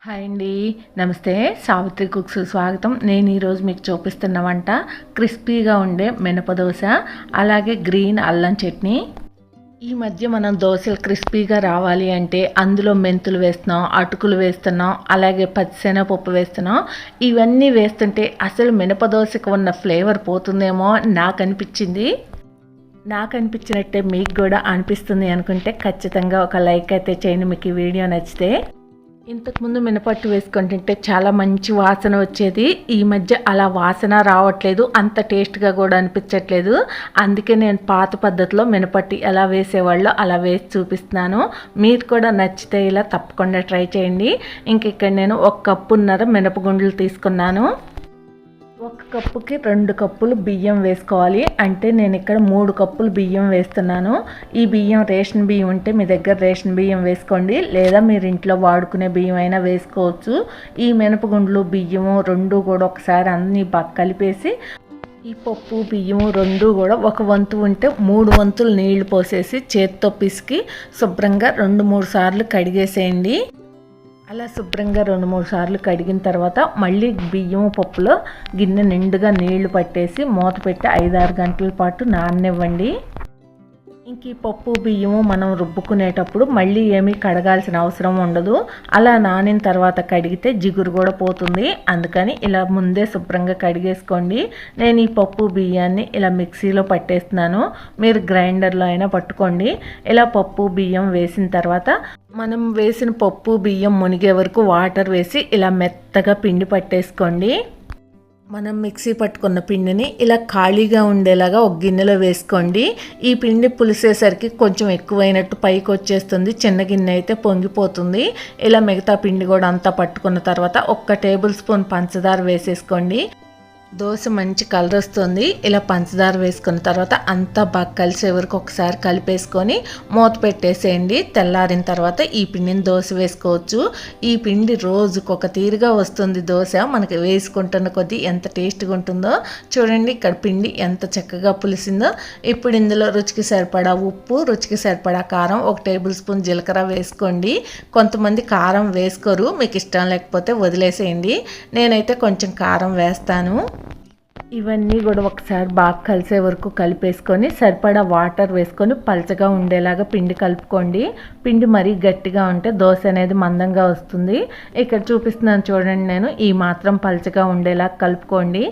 Hi అండి, నమస్తే. Savitri cooks స్వాగతం. నేను ఈరోజు మీకు చూపిస్తున్న వంట క్రిస్పీగా ఉండే మినప దోశ, అలాగే గ్రీన్ అల్లం చట్నీ. ఈ మధ్య మనం దోశలు క్రిస్పీగా రావాలి అంటే అందులో మెంతులు వేస్తున్నాం, అటుకులు వేస్తున్నాం, అలాగే పచ్చిశనగపప్పు వేస్తున్నాం. ఇవన్నీ వేస్తుంటే అసలు మినప దోశకు ఉన్న ఫ్లేవర్ పోతుందేమో నాకు అనిపించింది. నాకు అనిపించినట్టే మీకు కూడా అనిపిస్తుంది అనుకుంటే ఖచ్చితంగా ఒక లైక్ అయితే చేయండి మీకు ఈ వీడియో నచ్చితే. ఇంతకుముందు మినపట్టు వేసుకొని తింటే చాలా మంచి వాసన వచ్చేది. ఈ మధ్య అలా వాసన రావట్లేదు, అంత టేస్ట్గా కూడా అనిపించట్లేదు. అందుకే నేను పాత పద్ధతిలో మినపట్టు ఎలా వేసేవాళ్ళో అలా వేసి చూపిస్తున్నాను. మీరు కూడా నచ్చితే ఇలా తప్పకుండా ట్రై చేయండి. ఇంక ఇక్కడ నేను 1 కప్పున్నర మినపగుండ్లు తీసుకున్నాను. 1 కప్పుకి 2 కప్పులు బియ్యం వేసుకోవాలి. అంటే నేను ఇక్కడ 3 కప్పులు బియ్యం వేస్తున్నాను. ఈ బియ్యం రేషన్ బియ్యం ఉంటే మీ దగ్గర రేషన్ బియ్యం వేసుకోండి, లేదా మీరు ఇంట్లో వాడుకునే బియ్యం అయినా వేసుకోవచ్చు. ఈ మినపగుండ్లు బియ్యము 2 కూడా ఒకసారి అన్నీ బాగా కలిపేసి, ఈ పప్పు బియ్యము 2 కూడా 1 వంతు ఉంటే 3 వంతులు నీళ్లు పోసేసి చేత్తో పిసికి శుభ్రంగా 2-3 సార్లు కడిగేసేయండి. అలా శుభ్రంగా 2-3 సార్లు కడిగిన తర్వాత మళ్ళీ బియ్యం పప్పులో గిన్నె నిండుగా నీళ్లు పట్టేసి మూత పెట్టి 5-6 గంటల పాటు నాననివ్వండి. ఇంక ఈ పప్పు బియ్యము మనం రుబ్బుకునేటప్పుడు మళ్ళీ ఏమీ కడగాల్సిన అవసరం ఉండదు. అలా నానిన తర్వాత కడిగితే జిగురు కూడా పోతుంది. అందుకని ఇలా ముందే శుభ్రంగా కడిగేసుకోండి. నేను ఈ పప్పు బియ్యాన్ని ఇలా మిక్సీలో పట్టేస్తున్నాను, మీరు గ్రైండర్లో అయినా పట్టుకోండి. ఇలా పప్పు బియ్యం వేసిన తర్వాత మనం వేసిన పప్పు బియ్యం మునిగే వరకు వాటర్ వేసి ఇలా మెత్తగా పిండి పట్టేసుకోండి. మనం మిక్సీ పట్టుకున్న పిండిని ఇలా ఖాళీగా ఉండేలాగా ఒక గిన్నెలో వేసుకోండి. ఈ పిండి పులిసేసరికి కొంచెం ఎక్కువైనట్టు పైకి వచ్చేస్తుంది, చిన్న గిన్నె అయితే పొంగిపోతుంది. ఇలా మిగతా పిండి కూడా అంతా పట్టుకున్న తర్వాత 1 టేబుల్ స్పూన్ పంచదార వేసేసుకోండి. దోశ మంచి కలర్ వస్తుంది. ఇలా పంచదార వేసుకున్న తర్వాత అంతా బాగా కలిసే వరకు ఒకసారి కలిపేసుకొని మూత పెట్టేసేయండి. తెల్లారిన తర్వాత ఈ పిండిని దోశ వేసుకోవచ్చు. ఈ పిండి రోజుకొక తీరుగా వస్తుంది దోశ. మనకి వేసుకుంటున్న కొద్దీ ఎంత టేస్ట్గా ఉంటుందో చూడండి. ఇక్కడ పిండి ఎంత చక్కగా పులిసిందో. ఇప్పుడు ఇందులో రుచికి సరిపడా ఉప్పు, రుచికి సరిపడా కారం, 1 టేబుల్ స్పూన్ జీలకర్ర వేసుకోండి. కొంతమంది కారం వేసుకోరు, మీకు ఇష్టం లేకపోతే వదిలేసేయండి. నేనైతే కొంచెం కారం వేస్తాను. ఇవన్నీ కూడా ఒకసారి బాగా కలిసే వరకు కలిపేసుకొని సరిపడా వాటర్ వేసుకొని పలచగా ఉండేలాగా పిండి కలుపుకోండి. పిండి మరీ గట్టిగా ఉంటే దోశ అనేది మందంగా వస్తుంది. ఇక్కడ చూపిస్తున్నాను చూడండి, నేను ఈ మాత్రం పలచగా ఉండేలా కలుపుకోండి.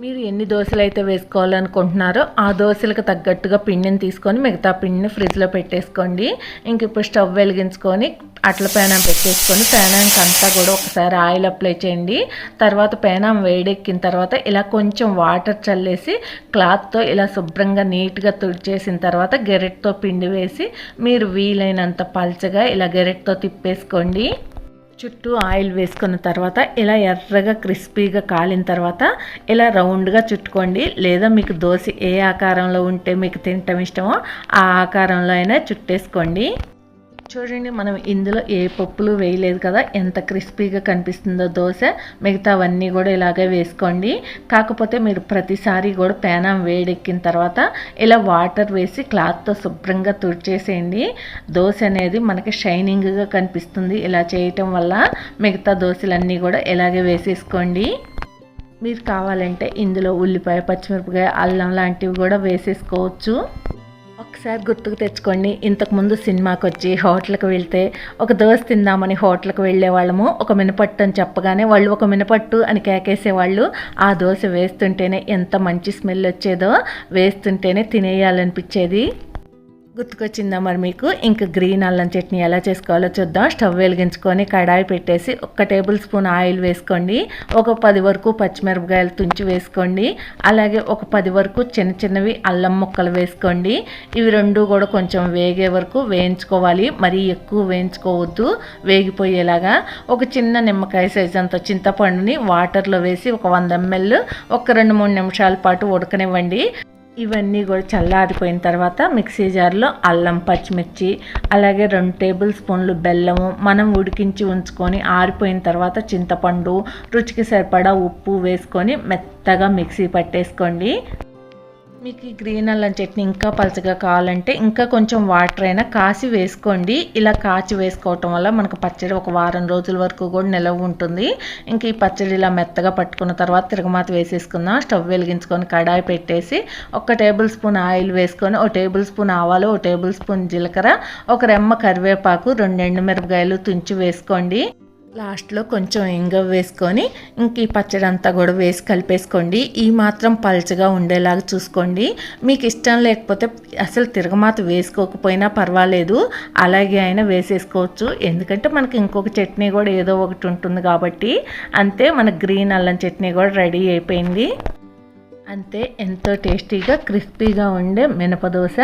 మీరు ఎన్ని దోశలు అయితే వేసుకోవాలనుకుంటున్నారో ఆ దోశలకు తగ్గట్టుగా పిండిని తీసుకొని మిగతా పిండిని ఫ్రిడ్జ్లో పెట్టేసుకోండి. ఇంక ఇప్పుడు స్టవ్ వెలిగించుకొని అట్ల పేనం పెట్టేసుకొని పేనానికి అంతా కూడా ఒకసారి ఆయిల్ అప్లై చేయండి. తర్వాత పేనం వేడెక్కిన తర్వాత ఇలా కొంచెం వాటర్ చల్లేసి క్లాత్తో ఇలా శుభ్రంగా నీట్గా తుడిచేసిన తర్వాత గెరెట్తో పిండి వేసి మీరు వీలైనంత పల్చగా ఇలా గెరెట్తో తిప్పేసుకోండి. చుట్టూ ఆయిల్ వేసుకున్న తర్వాత ఇలా ఎర్రగా క్రిస్పీగా కాలిన తర్వాత ఇలా రౌండ్గా చుట్టుకోండి. లేదా మీకు దోశ ఏ ఆకారంలో ఉంటే మీకు తినటం ఇష్టమో ఆ ఆకారంలో అయినా చుట్టేసుకోండి. చూడండి, మనం ఇందులో ఏ పప్పులు వేయలేదు కదా, ఎంత క్రిస్పీగా కనిపిస్తుందో దోశ. మిగతావన్నీ కూడా ఇలాగే వేసుకోండి. కాకపోతే మీరు ప్రతిసారి కూడా పేనం వేడెక్కిన తర్వాత ఇలా వాటర్ వేసి క్లాత్తో శుభ్రంగా తుడిచేసేయండి. దోశ అనేది మనకి షైనింగ్గా కనిపిస్తుంది ఇలా చేయటం వల్ల. మిగతా దోశలన్నీ కూడా ఇలాగే వేసేసుకోండి. మీరు కావాలంటే ఇందులో ఉల్లిపాయ, పచ్చిమిరపకాయ, అల్లం లాంటివి కూడా వేసేసుకోవచ్చు. ఒకసారి గుర్తుకు తెచ్చుకోండి, ఇంతకుముందు సినిమాకి వచ్చి హోటల్కి వెళ్తే ఒక దోశ తిందామని హోటల్కి వెళ్ళే వాళ్ళము. ఒక మినపట్టు అని చెప్పగానే వాళ్ళు ఒక మినపట్టు అని కేకేసేవాళ్ళు. ఆ దోశ వేస్తుంటేనే ఎంత మంచి స్మెల్ వచ్చేదో, వేస్తుంటేనే తినేయాలనిపించేది. గుర్తుకొచ్చిందా మరి మీకు? ఇంకా గ్రీన్ అల్లం చట్నీ ఎలా చేసుకోవాలో చూద్దాం. స్టవ్ వెలిగించుకొని కడాయి పెట్టేసి 1 టేబుల్ స్పూన్ ఆయిల్ వేసుకోండి. ఒక 10 వరకు పచ్చిమిరపకాయలు తుంచి వేసుకోండి. అలాగే ఒక 10 వరకు చిన్న చిన్నవి అల్లం ముక్కలు వేసుకోండి. ఇవి 2 కూడా కొంచెం వేగే వరకు వేయించుకోవాలి, మరీ ఎక్కువ వేయించుకోవద్దు, వేగిపోయేలాగా. ఒక చిన్న నిమ్మకాయ సైజ్ అంత చింతపండుని వాటర్లో వేసి ఒక 100 ml ఒక 2-3 నిమిషాల పాటు ఉడకనివ్వండి. ఇవన్నీ కూడా చల్లారిపోయిన తర్వాత మిక్సీ జార్లో అల్లం, పచ్చిమిర్చి, అలాగే 2 టేబుల్ స్పూన్లు బెల్లము, మనం ఉడికించి ఉంచుకొని ఆరిపోయిన తర్వాత చింతపండు, రుచికి సరిపడా ఉప్పు వేసుకొని మెత్తగా మిక్సీ పట్టేసుకోండి. మీకు ఈ గ్రీన్ అల్లం చట్నీ ఇంకా పలచగా కావాలంటే ఇంకా కొంచెం వాటర్ అయినా కాసి వేసుకోండి. ఇలా కాచి వేసుకోవటం వల్ల మనకు పచ్చడి ఒక వారం రోజుల వరకు కూడా నిలవ ఉంటుంది. ఇంక ఈ పచ్చడి ఇలా మెత్తగా పట్టుకున్న తర్వాత తిరగమాత వేసేసుకుందాం. స్టవ్ వెలిగించుకొని కడాయి పెట్టేసి 1 టేబుల్ స్పూన్ ఆయిల్ వేసుకొని 1 టేబుల్ స్పూన్ ఆవాలు, 1 టేబుల్ స్పూన్ జీలకర్ర, 1 రెమ్మ కరివేపాకు, 2 ఎండుమిరపకాయలు తుంచి వేసుకోండి. లాస్ట్లో కొంచెం ఇంగ వేసుకొని ఇంక ఈ పచ్చడి అంతా కూడా వేసి కలిపేసుకోండి. ఈ మాత్రం పల్చగా ఉండేలాగా చూసుకోండి. మీకు ఇష్టం లేకపోతే అసలు తిరగమాత వేసుకోకపోయినా పర్వాలేదు, అలాగే అయినా వేసేసుకోవచ్చు. ఎందుకంటే మనకి ఇంకొక చట్నీ కూడా ఏదో ఒకటి ఉంటుంది కాబట్టి. అంతే, మన గ్రీన్ అల్లం చట్నీ కూడా రెడీ అయిపోయింది. అంతే, ఎంతో టేస్టీగా క్రిస్పీగా ఉండే మినపదోస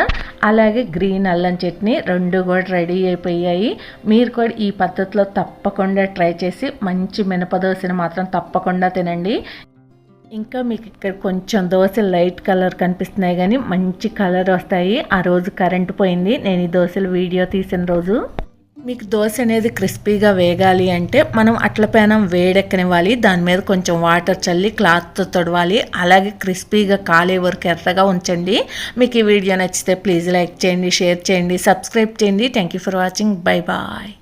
అలాగే గ్రీన్ అల్లం చట్నీ 2 కూడా రెడీ అయిపోయాయి. మీరు కూడా ఈ పద్ధతిలో తప్పకుండా ట్రై చేసి మంచి మినపదోసని మాత్రం తప్పకుండా తినండి. ఇంకా మీకు ఇక్కడ కొంచెం దోశలు లైట్ కలర్ కనిపిస్తున్నాయి కానీ మంచి కలర్ వస్తాయి. ఆ రోజు కరెంటు పోయింది నేను ఈ దోశలు వీడియో తీసిన రోజు. మీకు దోశ అనేది క్రిస్పీగా వేగాలి అంటే మనం అట్ల పేనం వేడెక్కనివ్వాలి. దాని మీద కొంచెం వాటర్ చల్లి క్లాత్తో తొడవాలి. అలాగే క్రిస్పీగా కాలే వరకు ఎర్రగా ఉంచండి. మీకు ఈ వీడియో నచ్చితే ప్లీజ్ లైక్ చేయండి, షేర్ చేయండి, సబ్స్క్రైబ్ చేయండి. Thank you for watching. Bye bye.